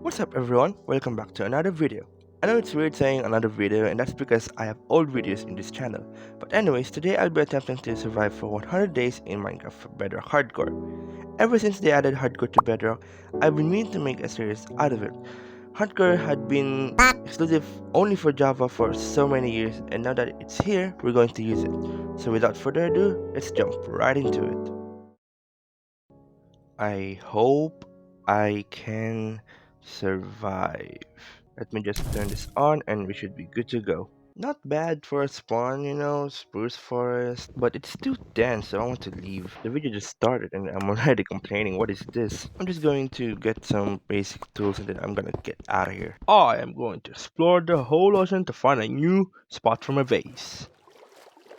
What's up everyone, welcome back to another video. I know it's weird saying another video and that's because I have old videos in this channel. But anyways, today I'll be attempting to survive for 100 days in Minecraft Bedrock Hardcore. Ever since they added Hardcore to Bedrock, I've been meaning to make a series out of it. Hardcore had been exclusive only for Java for so many years and now that it's here, we're going to use it. So without further ado, let's jump right into it. I hope I can survive. Let me just turn this on and we should be good to go. Not bad for a spawn, spruce forest, but it's too dense, so I want to leave. The video just started and I'm already complaining. What is this? I'm just going to get some basic tools and then I'm gonna get out of here. I am going to explore the whole ocean to find a new spot for my base.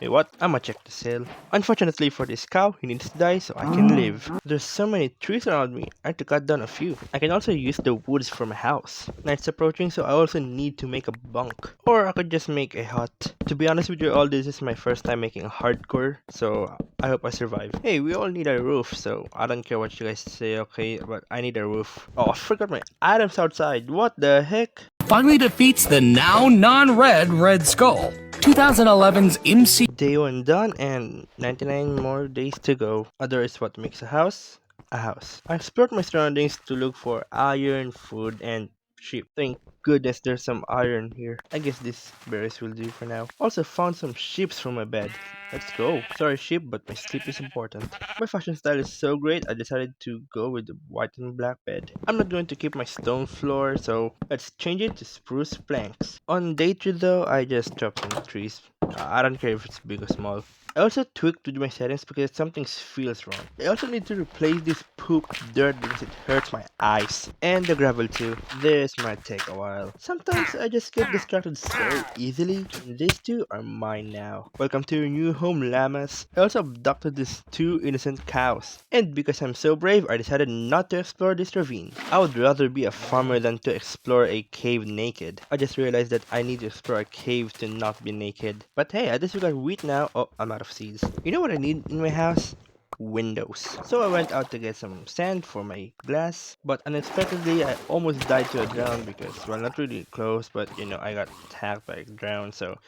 Hey, what? I'ma check the sale. Unfortunately for this cow, he needs to die so I can live. There's so many trees around me, I had to cut down a few. I can also use the woods for my house. Night's approaching so I also need to make a bunk. Or I could just make a hut. To be honest with you, all this is my first time making a hardcore, so I hope I survive. Hey, we all need a roof, so I don't care what you guys say, okay? But I need a roof. Oh, I forgot my items outside. What the heck? Finally defeats the now non-red Red Skull. 2011's MC. Day 1 done and 99 more days to go. Other is what makes a house a house. I explored my surroundings to look for iron, food, and sheep. Thank goodness there's some iron here. I guess these berries will do for now. Also found some sheeps for my bed. Let's go. Sorry sheep, but my sleep is important. My fashion style is so great, I decided to go with the white and black bed. I'm not going to keep my stone floor, so let's change it to spruce planks. On day 3 though, I just chopped some trees. I don't care if it's big or small. I also tweaked with my settings because something feels wrong. I also need to replace this poop dirt because it hurts my eyes. And the gravel too. This might take a while. Sometimes I just get distracted so easily. And these two are mine now. Welcome to your new home, llamas. I also abducted these two innocent cows. And because I'm so brave, I decided not to explore this ravine. I would rather be a farmer than to explore a cave naked. I just realized that I need to explore a cave to not be naked. But hey, at least we got wheat now. Oh, I'm out of seeds. You know what I need in my house? Windows. So I went out to get some sand for my glass, but unexpectedly I almost died to a drown because, well, not really close, but I got attacked by a drown, so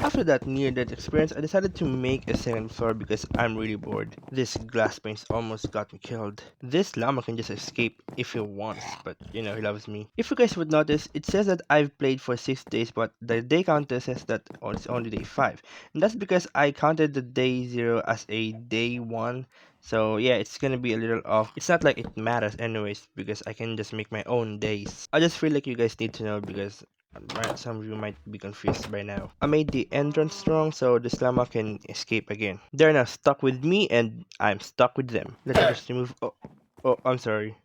after that near-death experience, I decided to make a second floor because I'm really bored. This glass panes almost got me killed. This llama can just escape if he wants, but he loves me. If you guys would notice, it says that I've played for 6 days, but the day counter says that it's only day 5. And that's because I counted the day 0 as a day 1. So yeah, it's gonna be a little off. It's not like it matters anyways because I can just make my own days. I just feel like you guys need to know because some of you might be confused by now. I made the entrance strong so the llama can escape again. They're now stuck with me and I'm stuck with them. Let's just remove. Oh, I'm sorry.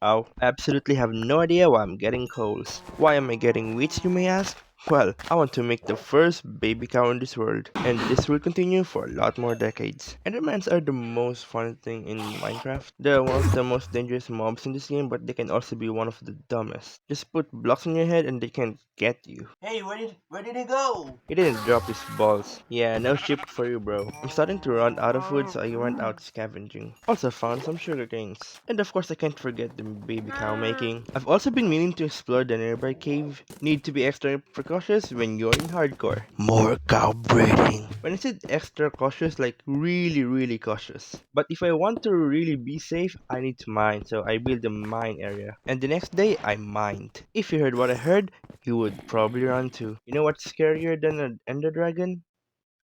Ow. I absolutely have no idea why I'm getting coals. Why am I getting wheats, you may ask? Well, I want to make the first baby cow in this world, and this will continue for a lot more decades. Endermans are the most fun thing in Minecraft. They're one of the most dangerous mobs in this game, but they can also be one of the dumbest. Just put blocks on your head and they can't get you. Hey, where did he go? He didn't drop his balls. Yeah, no ship for you, bro. I'm starting to run out of food, so I went out scavenging. Also found some sugar canes. And of course, I can't forget the baby cow making. I've also been meaning to explore the nearby cave. Need to be extra cautious when you're in hardcore. More cow breeding. When I said extra cautious, like really cautious. But if I want to really be safe, I need to mine, so I build a mine area. And the next day, I mined. If you heard what I heard, you would probably run too. You know what's scarier than an ender dragon?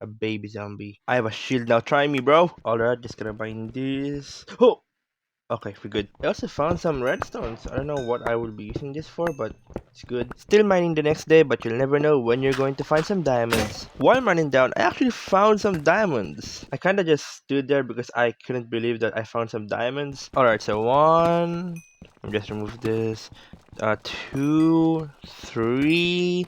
A baby zombie. I have a shield now, try me, bro. Alright, just gonna mine this. Oh! Okay, we're good. I also found some redstones. I don't know what I will be using this for, but it's good. Still mining the next day, but you'll never know when you're going to find some diamonds. While mining down, I actually found some diamonds. I kinda just stood there because I couldn't believe that I found some diamonds. Alright, so 1... Let me just remove this. 2, 3...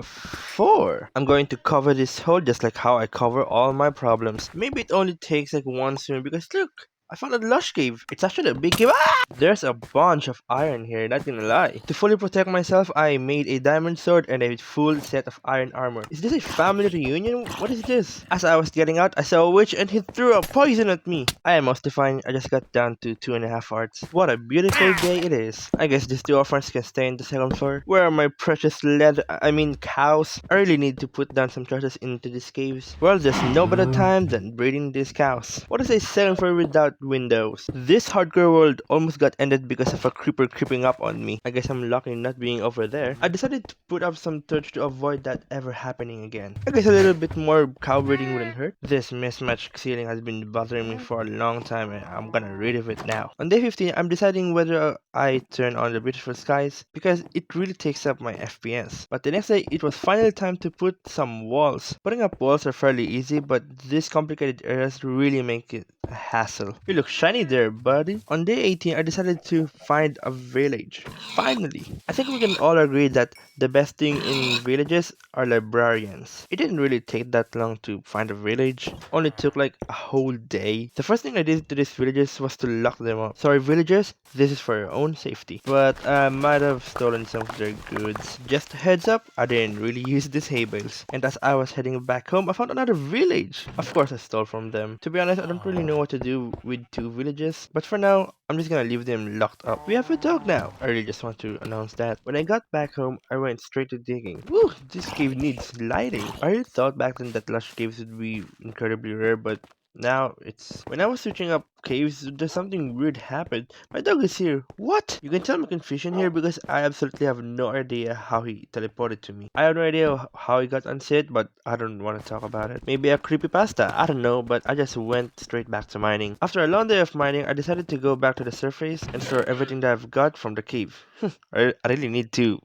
4. I'm going to cover this hole just like how I cover all my problems. Maybe it only takes like one swim because look! I found a lush cave. It's actually a big cave. Ah! There's a bunch of iron here, not gonna lie. To fully protect myself, I made a diamond sword and a full set of iron armor. Is this a family reunion? What is this? As I was getting out, I saw a witch and he threw a poison at me. I am mostly fine. I just got down to 2.5 hearts. What a beautiful day it is. I guess these two orphans can stay in the second floor. Where are my precious cows? I really need to put down some treasures into these caves. Well, there's no better time than breeding these cows. What is a second floor without windows? This hardcore world almost got ended because of a creeper creeping up on me. I guess I'm lucky not being over there. I decided to put up some torch to avoid that ever happening again. I guess a little bit more cow breeding wouldn't hurt. This mismatched ceiling has been bothering me for a long time and I'm gonna rid of it now. On day 15, I'm deciding whether I turn on the beautiful skies because it really takes up my FPS. But the next day, it was finally time to put some walls. Putting up walls are fairly easy, but these complicated areas really make it a hassle. You look shiny there, buddy. On day 18, I decided to find a village. Finally! I think we can all agree that the best thing in villages are librarians. It didn't really take that long to find a village. Only took like a whole day. The first thing I did to these villages was to lock them up. Sorry villagers, this is for your own safety. But I might have stolen some of their goods. Just a heads up, I didn't really use these hay bales. And as I was heading back home, I found another village. Of course I stole from them. To be honest, I don't really know what to do with two villages. But for now, I'm just gonna leave them locked up. We have a dog now. I really just want to announce that. When I got back home, I went straight to digging. Woo! This cave needs lighting. I really thought back then that lush caves would be incredibly rare, but now it's when I was switching up caves, there's something weird happened. My dog is here. What? You can tell my confusion here because I absolutely have no idea how he teleported to me. I have no idea how he got unsaid, but I don't want to talk about it. Maybe a creepypasta. I don't know, but I just went straight back to mining. After a long day of mining, I decided to go back to the surface and store everything that I've got from the cave. I really need to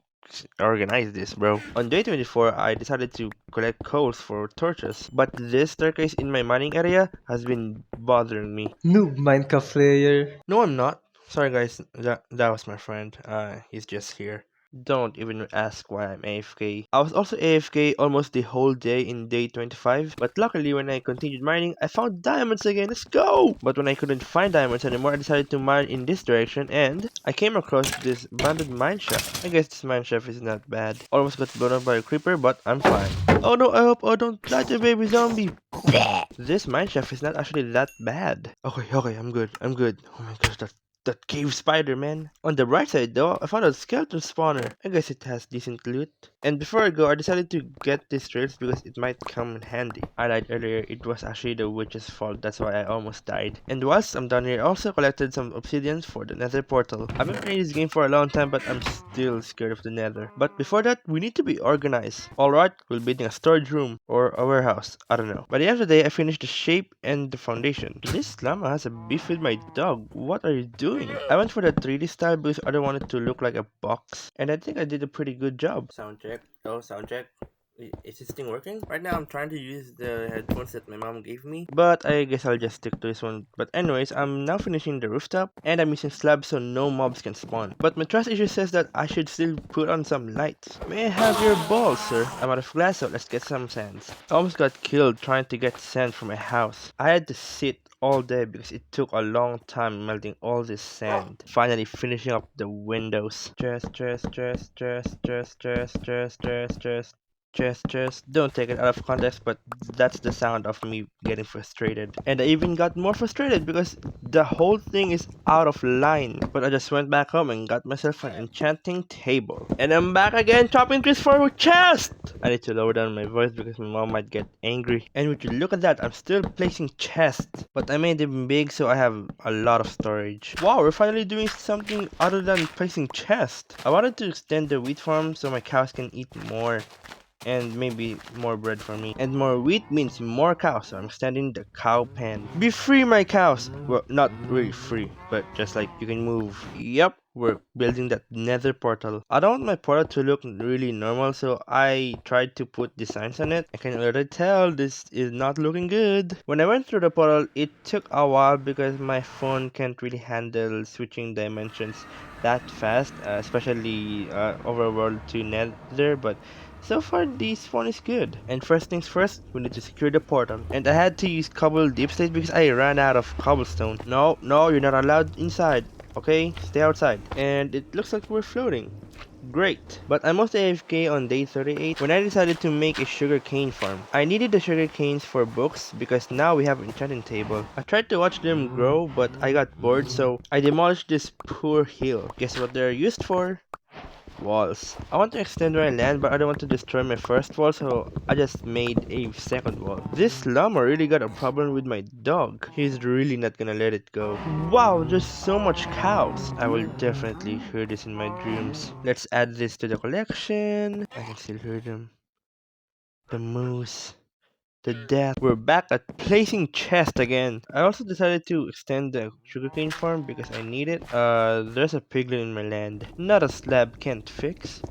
organize this, bro. On day 24, I decided to collect coals for torches, but this staircase in my mining area has been bothering me. Noob Minecraft player. No, I'm not. Sorry, guys. That was my friend. He's just here. Don't even ask why I'm AFK. I was also AFK almost the whole day in day 25, but luckily when I continued mining, I found diamonds again. Let's go! But when I couldn't find diamonds anymore, I decided to mine in this direction, and I came across this abandoned mine shaft. I guess this mine shaft is not bad. Almost got blown up by a creeper, but I'm fine. Oh no, I hope I don't die to baby zombie. This mine shaft is not actually that bad. Okay, I'm good. Oh my gosh, that cave spider, man. On the right side though, I found a skeleton spawner. I guess it has decent loot. And before I go, I decided to get these trails because it might come in handy. I lied earlier, it was actually the witch's fault, that's why I almost died. And whilst I'm down here, I also collected some obsidians for the nether portal. I've been playing this game for a long time, but I'm still scared of the nether. But before that, we need to be organized. Alright, we'll be in a storage room or a warehouse, I don't know. By the end of the day, I finished the shape and the foundation. This llama has a beef with my dog. What are you doing? I went for the 3D style because I don't want it to look like a box, and I think I did a pretty good job. Sound check. Oh, sound check. Is this thing working? Right now I'm trying to use the headphones that my mom gave me, but I guess I'll just stick to this one. But anyways, I'm now finishing the rooftop, and I'm using slabs so no mobs can spawn. But my trust issue says that I should still put on some lights. May I have your balls, sir? I'm out of glass, so let's get some sands. I almost got killed trying to get sand from my house. I had to sit all day because it took a long time melting all this sand. Finally finishing up the windows. Don't take it out of context, but that's the sound of me getting frustrated. And I even got more frustrated because the whole thing is out of line. But I just went back home and got myself an enchanting table. And I'm back again chopping trees for a chest! I need to lower down my voice because my mom might get angry. And would you look at that, I'm still placing chests. But I made them big so I have a lot of storage. Wow, we're finally doing something other than placing chests. I wanted to extend the wheat farm so my cows can eat more. And maybe more bread for me. And more wheat means more cows, so I'm extending the cow pen. Be free, my cows! Well, not really free, but just like you can move. Yep, we're building that nether portal. I don't want my portal to look really normal, so I tried to put designs on it. I can already tell this is not looking good. When I went through the portal, it took a while because my phone can't really handle switching dimensions that fast, especially overworld to nether, but So far, this one is good. And first things first, we need to secure the portal. And I had to use cobble deep slate because I ran out of cobblestone. No, no, you're not allowed inside. Okay, stay outside. And it looks like we're floating. Great. But I'm mostly AFK on day 38 when I decided to make a sugarcane farm. I needed the sugar canes for books because now we have an enchanting table. I tried to watch them grow but I got bored, so I demolished this poor hill. Guess what they're used for? Walls. I want to extend my land, but I don't want to destroy my first wall, so I just made a second wall. This llama really got a problem with my dog. He's really not gonna let it go. Wow, there's so much cows. I will definitely hear this in my dreams. Let's add this to the collection. I can still hear them. The moose. The death. We're back at placing chest again. I also decided to extend the sugarcane farm because I need it. There's a piglin in my land. Not a slab can't fix.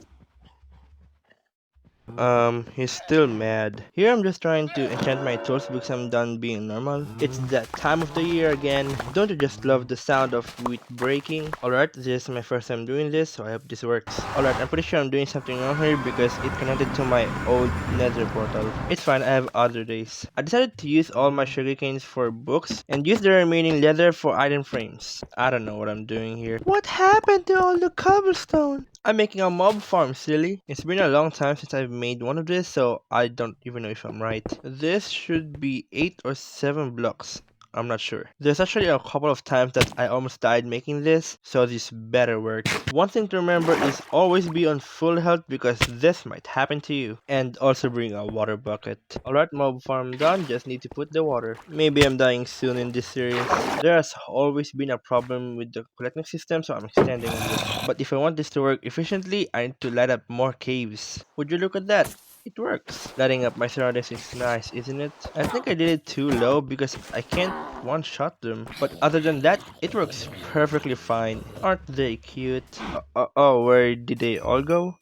He's still mad. Here I'm just trying to enchant my tools because I'm done being normal. It's that time of the year again. Don't you just love the sound of wheat breaking? Alright, this is my first time doing this, so I hope this works. Alright, I'm pretty sure I'm doing something wrong here because it connected to my old nether portal. It's fine, I have other days. I decided to use all my sugarcanes for books and use the remaining leather for item frames. I don't know what I'm doing here. What happened to all the cobblestone? I'm making a mob farm, silly. It's been a long time since I've made one of this, so I don't even know if I'm right. This should be 8 or 7 blocks. I'm not sure. There's actually a couple of times that I almost died making this, so this better work. One thing to remember is always be on full health because this might happen to you. And also bring a water bucket. Alright, mob farm done, just need to put the water. Maybe I'm dying soon in this series. There has always been a problem with the collecting system, so I'm extending on this. But if I want this to work efficiently, I need to light up more caves. Would you look at that? It works. Lighting up my surroundings is nice, isn't it? I think I did it too low because I can't one-shot them. But other than that, it works perfectly fine. Aren't they cute? Oh, where did they all go?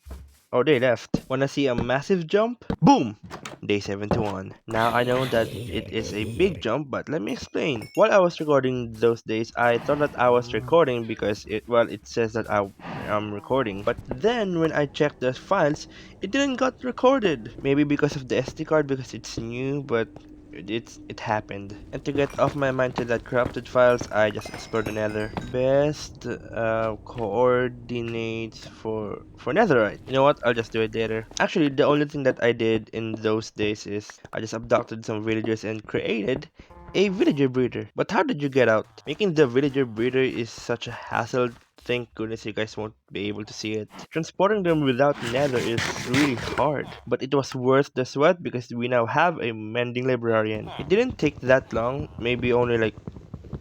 Oh, they left. Wanna see a massive jump? Boom! Day 71. Now I know that it is a big jump, but let me explain. While I was recording those days, I thought that I was recording because it says that I am recording. But then when I checked the files, it didn't got recorded. Maybe because of the SD card because it's new, but it happened. And to get off my mind to that corrupted files, I just explored the nether. Best coordinates for netherite. You know what? I'll just do it later. Actually, the only thing that I did in those days is I just abducted some villagers and created a villager breeder. But how did you get out? Making the villager breeder is such a hassle. Thank goodness you guys won't be able to see it. Transporting them without nether is really hard, but it was worth the sweat because we now have a mending librarian. It didn't take that long, maybe only like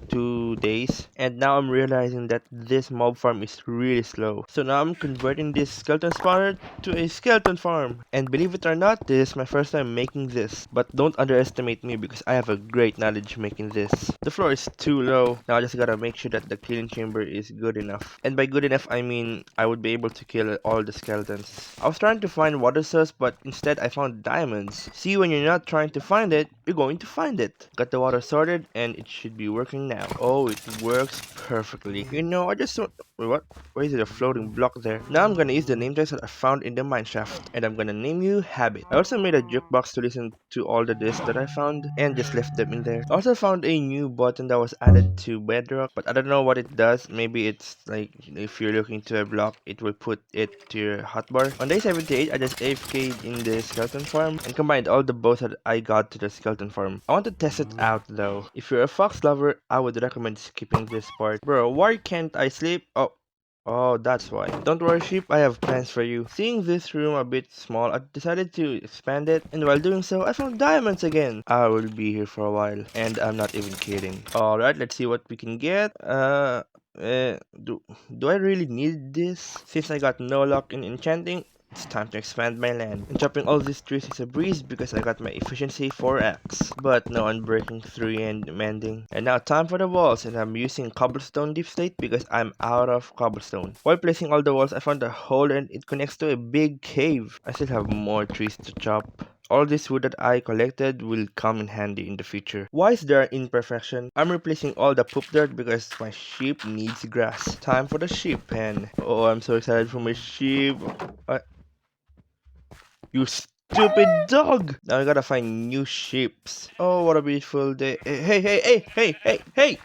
2 days, and now I'm realizing that this mob farm is really slow. So now I'm converting this skeleton spawner to a skeleton farm. And believe it or not, this is my first time making this. But don't underestimate me because I have a great knowledge making this. The floor is too low. Now I just gotta make sure that the killing chamber is good enough. And by good enough, I mean I would be able to kill all the skeletons. I was trying to find water source, but instead I found diamonds. See, when you're not trying to find it, you're going to find it. Got the water sorted, and it should be working now. Oh, it works perfectly. You know, I just don't... Wait, what? Why is it a floating block there? Now I'm gonna use the name tags that I found in the mineshaft, and I'm gonna name you Habit. I also made a jukebox to listen to all the discs that I found, and just left them in there. I also found a new button that was added to Bedrock, but I don't know what it does. Maybe it's like, if you're looking to a block, it will put it to your hotbar. On day 78, I just AFK'd in the skeleton farm, and combined all the bows that I got to the skeleton farm. I want to test it out though. If you're a fox lover, I would recommend skipping this part. Bro, why can't I sleep? Oh, that's why. Don't worry, sheep, I have plans for you. Seeing this room a bit small, I decided to expand it, and while doing so, I found diamonds again. I will be here for a while, and I'm not even kidding. Alright, let's see what we can get. Do I really need this? Since I got no luck in enchanting, it's time to expand my land. And chopping all these trees is a breeze because I got my efficiency 4x. But no unbreaking 3 and mending. And now time for the walls, and I'm using cobblestone deep slate because I'm out of cobblestone. While placing all the walls, I found a hole and it connects to a big cave. I still have more trees to chop. All this wood that I collected will come in handy in the future. Why is there an imperfection? I'm replacing all the poop dirt because my sheep needs grass. Time for the sheep pen. Oh, I'm so excited for my sheep. You stupid dog! Now I gotta find new shapes. Oh, what a beautiful day. Hey!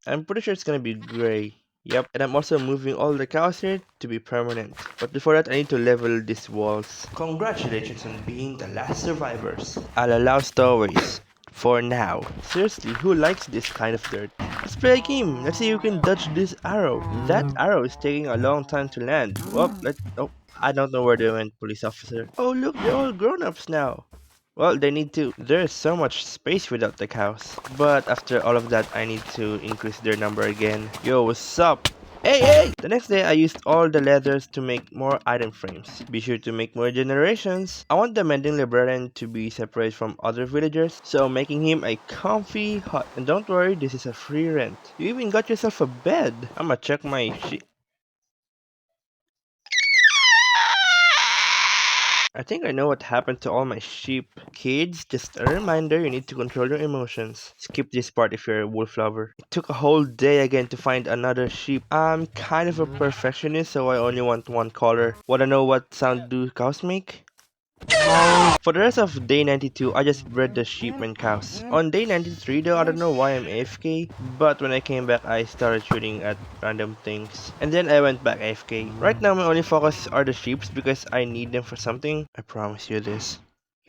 I'm pretty sure it's gonna be gray. Yep, and I'm also moving all the cows here to be permanent. But before that, I need to level these walls. Congratulations on being the last survivors. I'll allow stowaways. For now. Seriously, who likes this kind of dirt? Let's play a game. Let's see who can dodge this arrow. That arrow is taking a long time to land. Well, oh, I don't know where they went, police officer. Oh, look, they're all grown-ups now. Well, they need to. There's so much space without the cows. But after all of that, I need to increase their number again. Yo, what's up? Hey! The next day, I used all the leathers to make more item frames. Be sure to make more generations. I want the mending librarian to be separate from other villagers, so making him a comfy hut. And don't worry, this is a free rent. You even got yourself a bed. I'ma check my I think I know what happened to all my sheep. Kids, just a reminder, you need to control your emotions. Skip this part if you're a wolf lover. It took a whole day again to find another sheep. I'm kind of a perfectionist, so I only want one color. Wanna know what sound do cows make? For the rest of day 92, I just bred the sheep and cows. On day 93 though, I don't know why I'm AFK, but when I came back I started shooting at random things. And then I went back AFK. Right now my only focus are the sheeps because I need them for something. I promise you this.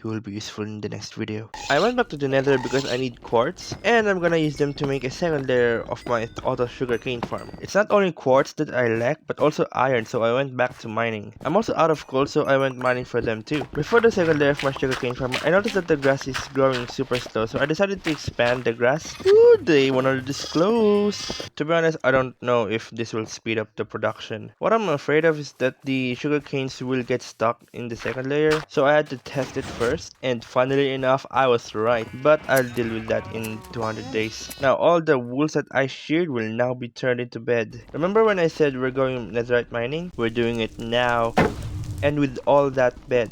You will be useful in the next video. I went back to the nether because I need quartz, and I'm gonna use them to make a second layer of my auto sugarcane farm. It's not only quartz that I lack, but also iron, so I went back to mining. I'm also out of coal, so I went mining for them too. Before the second layer of my sugarcane farm, I noticed that the grass is growing super slow, so I decided to expand the grass. Ooh, they wanna disclose. To be honest, I don't know if this will speed up the production. What I'm afraid of is that the sugarcanes will get stuck in the second layer, so I had to test it first. And funnily enough, I was right, but I'll deal with that in 200 days. Now, all the wools that I sheared will now be turned into bed. Remember when I said we're going netherite mining? We're doing it now. And with all that bed,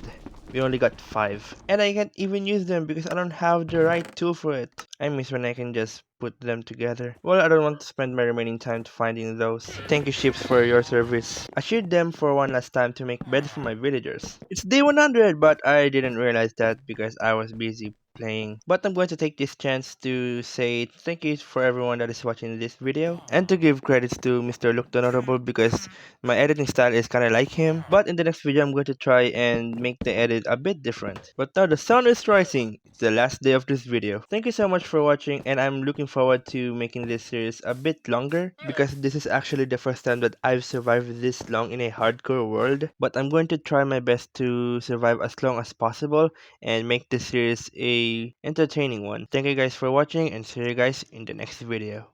we only got 5. And I can't even use them because I don't have the right tool for it. I miss when I can just put them together. Well, I don't want to spend my remaining time to finding those. Thank you ships for your service. I sheared them for one last time to make beds for my villagers. It's day 100, but I didn't realize that because I was busy playing. But I'm going to take this chance to say thank you for everyone that is watching this video and to give credits to Mr. Look the Notable because my editing style is kinda like him. But in the next video I'm going to try and make the edit a bit different. But now the sun is rising. It's the last day of this video. Thank you so much for watching, and I'm looking forward to making this series a bit longer because this is actually the first time that I've survived this long in a hardcore world. But I'm going to try my best to survive as long as possible and make this series a entertaining one. Thank you guys for watching, and see you guys in the next video.